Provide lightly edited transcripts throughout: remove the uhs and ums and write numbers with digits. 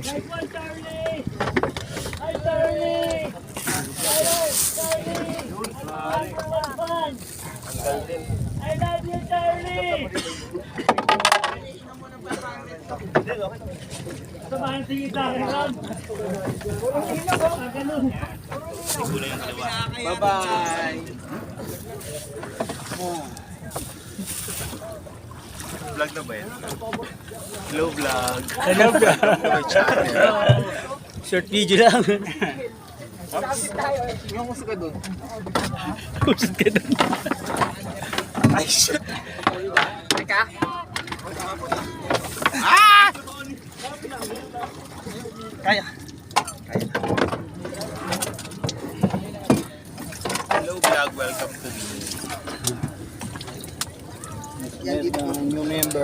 Nice one, Charlie! Hi, Charlie! Charlie! Number one fan! I love you, Charlie! Samahan si Gitara, Ram! Ganun! Bye-bye! Vlog na ba yan? Hello vlog! Hello, bro. Short video lang. Yung gusto ka dun? Kusot ka doon. Ay, shit! Teka! Kaya! Hello vlog, welcome to me. New member.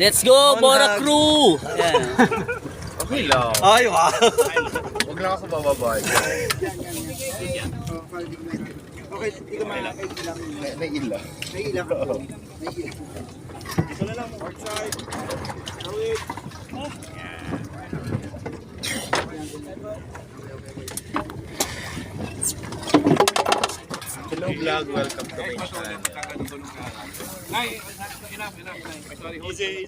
Let's go, Bora Crew! Ayan. Okay lang. Ay, wow. Huwag lang ako bababay. Okay, ikaw mga May ila. may ilang. Ito na lang. Outside. Awit. Hello vlog, welcome to my channel. Easy.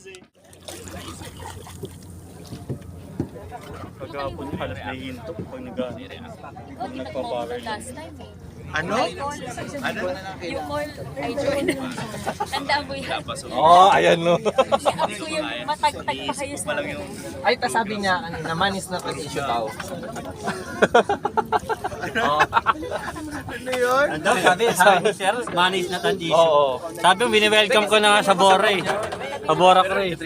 Pagkapon niya, halos nahihinto pag nagpa-power. Last time eh. Ano? Ano? Yung mall, I joined. Tandaan mo yan. Oh, ayan no. Ako yung matagtag pa kayo sa akin. Ay, sabi niya kanina, manis na issue daw. Ano yun? Ano, sabi, sir, manis na tan issue. Oo. Sabi, wini-welcome ko na nga sa Bora eh. Sa Bora Crew eh.